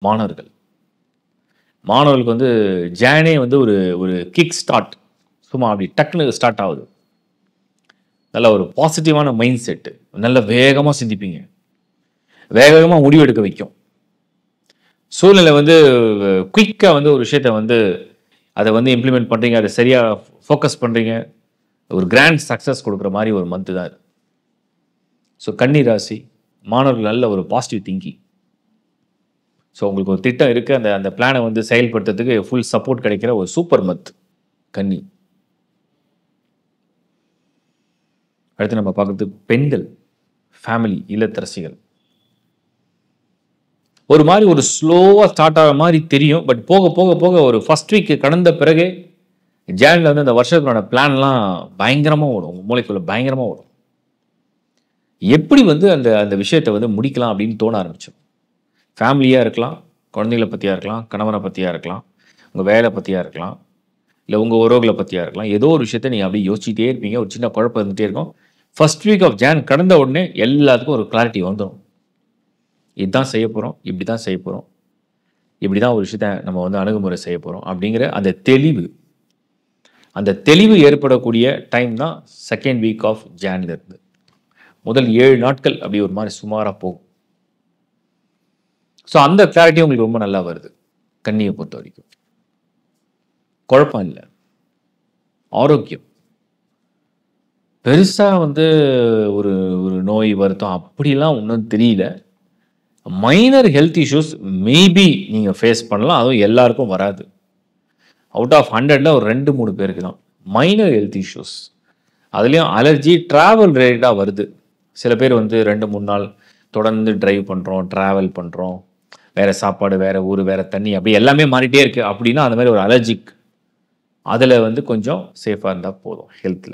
மாணவர்கள். மாணவர்களுக்கு வந்து ஜானே வந்து ஒரு ஒரு கிக் ஸ்டார்ட். சும்மா அப்படி டக்குனு ஸ்டார்ட் ஆகுது. நல்ல ஒரு பாசிட்டிவான மைண்ட் செட். நல்ல வேகமா சிந்திப்பீங்க. வேக வேகமா முடிவு எடுக்க வைக்கும். சூழ்நிலை வந்து குயிக்கா வந்து ஒரு விஷயத்த வந்து அத வந்து இம்ப்ளிமெண்ட் பண்றீங்க. அத சரியா ஃபோக்கஸ் பண்றீங்க. ஒரு கிராண்ட் சக்சஸ் குடுக்குற மாரி ஒரு மந்த் தான் இது. ஸோ கன்னி ராசி மாணவர்கள் நல்ல ஒரு பாசிட்டிவ் திங்கிங். ஸோ உங்களுக்கு ஒரு திட்டம் இருக்கு. அந்த அந்த பிளான வந்து செயல்படுத்துறதுக்கு ஃபுல் சப்போர்ட் கிடைக்கிற ஒரு சூப்பர் மந்த் கன்னி. அடுத்து நம்ம பார்க்குறது பெண்கள், ஃபேமிலி, இல்லத்தரசிகள். ஒரு மாரி ஒரு ஸ்லோவா ஸ்டார்ட் ஆகுற மாரி தெரியும். பட் போக போக போக ஒரு ஃபர்ஸ்ட் வீக் கடந்த பிறகு ஜான்ல வந்து அந்த வருஷத்தோட பிளான்லாம் பயங்கரமா ஓடும். உங்க மூளைக்குள்ள பயங்கரமா ஓடும். எப்படி வந்து அந்த அந்த விஷயத்த வந்து முடிக்கலாம் அப்படின்னு தோண ஆரம்பிச்சுரும். ஃபேமிலியா இருக்கலாம், குழந்தைகள பத்தியா இருக்கலாம், கணவன பத்தியா இருக்கலாம், உங்க வேலை பத்தியா இருக்கலாம், இல்ல உங்க உறவுகள பத்தியா இருக்கலாம். ஏதோ ஒரு விஷயத்த நீங்க அப்படியே யோசிச்சுட்டே இருப்பீங்க. ஒரு சின்ன குழப்பம் இருந்துட்டே இருக்கும். ஃபர்ஸ்ட் வீக் ஆஃப் ஜான் கடந்த உடனே எல்லாத்துக்கும் ஒரு கிளாரிட்டி வந்துரும். இதுதான் செய்ய போறோம், இப்படி தான் செய்ய போறோம், இப்படி தான் ஒரு விஷயத்த நம்ம வந்து அணுகுமுறை செய்ய போறோம் அப்படிங்கிற அந்த தெளிவு. அந்த தெளிவு ஏற்படக்கூடிய டைம் தான் செகண்ட் வீக் ஆஃப் ஜான்ல இருந்து. முதல் 7 நாட்கள் அப்படி ஒரு மாரி சுமாரா போகும். ஸோ அந்த கிளாரிட்டி உங்களுக்கு ரொம்ப நல்லா வருது. கன்னிய பொறுத்தவரைக்கும். குழப்பம் இல்ல. ஆரோக்கியம். பெருசா வந்து ஒரு ஒரு நோய் வருத்தம் அப்படிலாம் ஒண்ணும் தெரியல. மைனர் ஹெல்த் இஷ்யூஸ் மேபி நீங்க ஃபேஸ் பண்ணலாம். அதுவும் எல்லாருக்கும் வராது. அவுட் ஆஃப் 100ல ஒரு 2, 3 பேருக்கு தான். Minor health issues. அதுலயும் அலர்ஜி, டிராவல் ரிலேட்டடா வருது. சில பேர் வந்து 2, 3 நாள் தொடர்ந்து டிரைவ் பண்றோம், டிராவல் பண்றோம். வேற சாப்பாடு, வேற ஊரு, வேற தண்ணி அப்படி எல்லாமே மாறிட்டே இருக்கு. அப்படின்னா அந்த மாரி ஒரு அலர்ஜிக். அதுல வந்து கொஞ்சம் சேஃபா இருந்தா போதும் ஹெல்த்ல.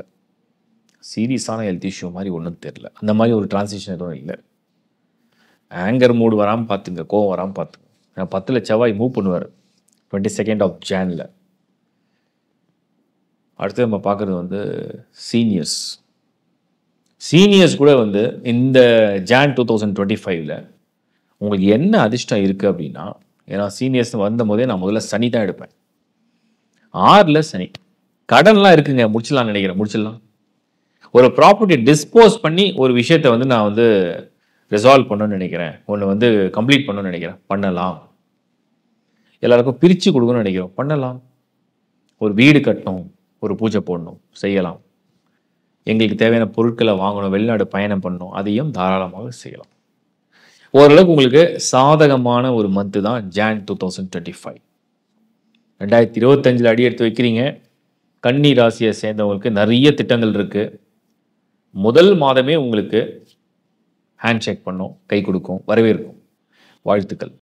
சீரியஸான ஹெல்த் இஷ்யூ மாரி ஒண்ணும் தெரியல. அந்த மாரி ஒரு டிரான்சிஷன் எதுவும் இல்ல. ஆங்கர் மூட் வராம பார்த்துங்க. கோவம் வராம பார்த்துங்க. 10ல செவ்வாய் மூவ் பண்ணுவாரு. 22nd of ஜான்ல. அடுத்து நம்ம பார்க்குறது வந்து சீனியர்ஸ். சீனியர்ஸ் கூட வந்து இந்த ஜான் 2025ல உங்களுக்கு என்ன அதிர்ஷ்டம் இருக்கு அப்படின்னா, ஏன்னா சீனியர்ஸ் வந்தபோதே நான் முதல்ல சனி தான் எடுப்பேன். 6ல சனி. கடன்லாம் இருக்குங்க. முடிச்சிடலாம்னு நினைக்கிறேன். முடிச்சிடலாம். ஒரு ப்ராப்பர்ட்டி டிஸ்போஸ் பண்ணி ஒரு விஷயத்த வந்து நான் வந்து ரிசால்வ் பண்ணணும்னு நினைக்கிறேன். ஒண்ணு வந்து கம்ப்ளீட் பண்ணணும்னு நினைக்கிறேன். பண்ணலாம். எல்லாருக்கும் பிரிச்சு கொடுக்கணும்னு நினைக்கிறோம். பண்ணலாம். ஒரு வீடு கட்டணும். ஒரு பூஜை போடணும். செய்யலாம். எங்களுக்கு தேவையான பொருட்கள வாங்கணும். வெளிநாடு பயணம் பண்ணணும். அதையும் தாராளமாக செய்யலாம். ஓரளவுக்கு உங்களுக்கு சாதகமான ஒரு மந்த் தான் ஜான் 2025. 2025ல அடி எடுத்து வைக்கிறீங்க. கன்னி ராசியை சேர்ந்தவங்களுக்கு நிறைய திட்டங்கள் இருக்கு. முதல் மாதமே உங்களுக்கு ஹேண்ட் ஷேக் பண்ணும், கை கொடுக்கும், வரவேற்கும். வாழ்த்துக்கள்.